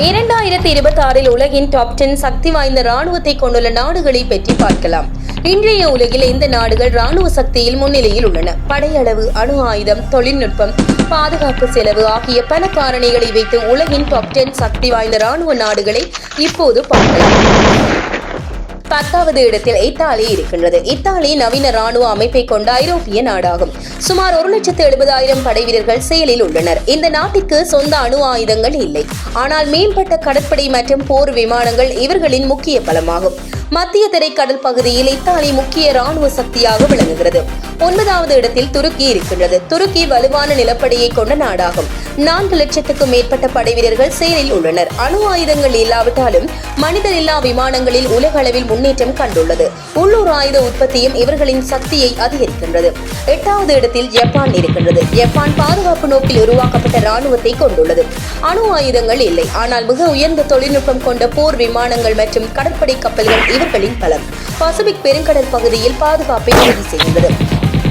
2026 உலகின் டாப் 10 சக்தி வாய்ந்த ராணுவத்தை கொண்டுள்ள நாடுகளை பற்றி பார்க்கலாம். இன்றைய உலகில் இந்த நாடுகள் ராணுவ சக்தியில் முன்னிலையில் உள்ளன. படையளவு, அணு ஆயுதம், தொழில்நுட்பம், பாதுகாப்பு செலவு ஆகிய பல காரணிகளை வைத்து உலகின் டாப் 10 சக்தி வாய்ந்த ராணுவ நாடுகளை இப்போது பார்க்கலாம். 10வது இடத்தில் இத்தாலி இருக்கின்றது. இத்தாலி நவீன ராணுவ அமைப்பை கொண்ட ஐரோப்பிய நாடாகும். சுமார் 1,70,000 படை வீரர்கள் செயலில் உள்ளனர். இந்த நாட்டிற்கு சொந்த அணு ஆயுதங்கள் இல்லை, ஆனால் மேம்பட்ட கடற்படை மற்றும் போர் விமானங்கள் இவர்களின் முக்கிய பலமாகும். மத்திய தரைக்கடல் பகுதியில் இத்தாலி முக்கிய ராணுவ சக்தியாக விளங்குகிறது. 9வது இடத்தில் துருக்கி இருக்கின்றது. துருக்கி வலுவான நிலப்படையை கொண்ட நாடாகும். 4 லட்சத்துக்கும் மேற்பட்ட படை வீரர்கள் செயலில் உள்ளனர். அணு ஆயுதங்கள் இல்லாவிட்டாலும் மனிதர் இல்லா விமானங்களில் உலக அளவில் முன்னேற்றம் கண்டுள்ளது. உள்ளூர் ஆயுத உற்பத்தியும் இவர்களின் சக்தியை அதிகரிக்கின்றது. 8வது இடத்தில் ஜப்பான் இருக்கின்றது. ஜப்பான் பாதுகாப்பு நோக்கில் உருவாக்கப்பட்ட ராணுவத்தை கொண்டுள்ளது. அணு ஆயுதங்கள் இல்லை, ஆனால் மிக உயர்ந்த தொழில்நுட்பம் கொண்ட போர் விமானங்கள் மற்றும் கடற்படை கப்பல்கள் இவர்களின் பலம். பசிபிக் பெருங்கடல் பகுதியில் பாதுகாப்பை உறுதி செய்கின்றது.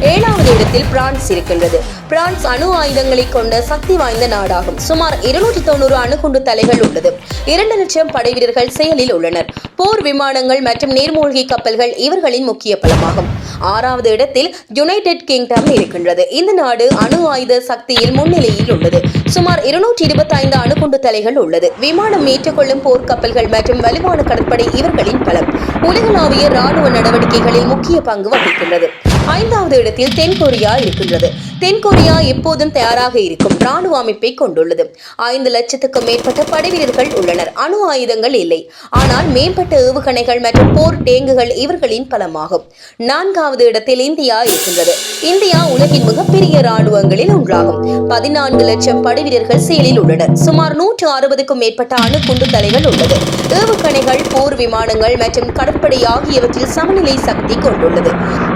7வது இடத்தில் பிரான்ஸ் இருக்கின்றது. பிரான்ஸ் அணு ஆயுதங்களை கொண்ட சக்தி வாய்ந்த நாடாகும். சுமார் 290 அணுகுண்டு தலைகள் உள்ளது. 2 லட்சம் படை வீரர்கள் செயலில் உள்ளனர். போர் விமானங்கள் மற்றும் நீர்மூழ்கி கப்பல்கள் இவர்களின் முக்கிய பலமாகும். 6வது இடத்தில் யுனைடெட் கிங்டம் இருக்கின்றது. இந்த நாடு அணு ஆயுத சக்தியில் முன்னிலையில் உள்ளது. சுமார் 225 அணுகுண்டு தலைகள் உள்ளது. விமானம் ஏற்றுக்கொள்ளும் போர் கப்பல்கள் மற்றும் வலுவான கடற்படை இவர்களின் பலம். உலகளாவிய ராணுவ நடவடிக்கைகளில் முக்கிய பங்கு வகிக்கின்றது. 5வது இடத்தில் தென்கொரியா இருக்கின்றது. தென்கொரியா எப்போதும் தயாராக இருக்கும் ராணுவ அமைப்பை கொண்டுள்ளது. 5 லட்சத்துக்கும் மேற்பட்ட படை வீரர்கள் உள்ளனர். அணு ஆயுதங்கள் இல்லை, ஆனால் மேம்பட்ட ஏவுகணைகள் மற்றும் போர் டேங்குகள் இவர்களின் பலமாகும். 4வது இடத்தில் இந்தியா இருக்கின்றது. இந்தியா உலகின் மிகப்பெரிய ராணுவங்களில் ஒன்றாகும். 14 லட்சம் படை வீரர்கள் செயலில் உள்ளனர். சுமார் 160க்கும் மேற்பட்ட அணு குண்டு தலைகள் உள்ளது. ஏவுகணைகள், போர் விமானங்கள் மற்றும் கடற்படை ஆகியவற்றில் சமநிலை சக்தி கொண்டுள்ளது.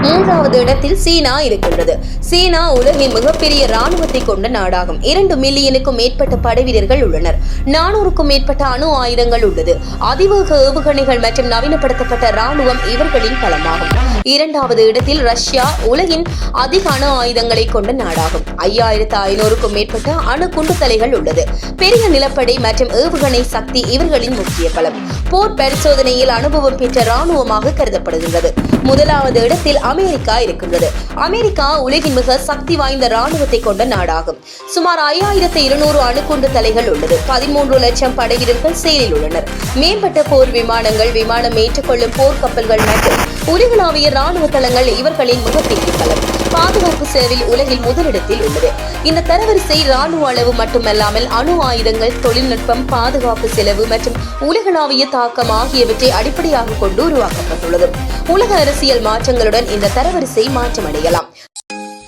3வது இடத்தில் சீனா இருக்கின்றது. சீனா உலகின் மிகப்பெரிய ராணுவத்தை கொண்ட நாடாகும். 2 மில்லியனுக்கும் மேற்பட்ட படை வீரர்கள் உள்ளனர். 400க்கும் மேற்பட்ட அணு ஆயுதங்கள் உள்ளது. அதிவேக ஏவுகணைகள் மற்றும் நவீனப்படுத்தப்பட்ட ராணுவம் இவர்களின் பலமாகும். 2வது இடத்தில் ரஷ்யா உலகின் அதிக அணு ஆயுதங்களை கொண்ட நாடாகும். 5500க்கும் மேற்பட்ட அணு குண்டு தலைகள் உள்ளது. பெரிய நிலப்படை மற்றும் ஏவுகணை சக்தி இவர்களின் முக்கிய பலம். போர் பரிசோதனையில் அனுபவம் பெற்ற ராணுவமாக கருதப்படுகின்றது. 1வது இடத்தில் அமெரிக்கா இருக்கின்றது. அமெரிக்கா உலகின் மிக சக்தி வாய்ந்த ராணுவத்தை கொண்ட நாடாகும். சுமார் 5200 அணுகுண்டு தலைகள் உள்ளது. 13 லட்சம் படை வீரர்கள் செயலில் உள்ளனர். மேம்பட்ட போர் விமானங்கள், விமானம் ஏற்றுக்கொள்ளும் போர் கப்பல்கள் மற்றும் உலகளாவிய ராணுவ தளங்கள் இவர்களின் மிகப்பெரிய பலம். பாதுகாப்பு செலவில் உலகில் முதலிடத்தில் உள்ளது. இந்த தரவரிசை ராணுவ அளவு மட்டுமல்லாமல் அணு ஆயுதங்கள், தொழில்நுட்பம், பாதுகாப்பு செலவு மற்றும் உலகளாவிய தாக்கம் ஆகியவற்றை அடிப்படையாக கொண்டு உருவாக்கப்பட்டுள்ளது. உலக அரசியல் மாற்றங்களுடன் இந்த தரவரிசை மாற்றமடையலாம்.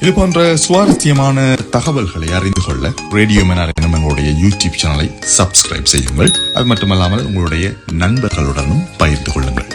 இது போன்ற சுவாரஸ்யமான தகவல்களை அறிந்து கொள்ள ரேடியோ மன்னார் எனும் எங்களுடைய யூடியூப் சேனலை சப்ஸ்கிரைப் செய்யுங்கள். அது மட்டுமல்லாமல் உங்களுடைய நண்பர்களுடனும் பகிர்ந்து கொள்ளுங்கள்.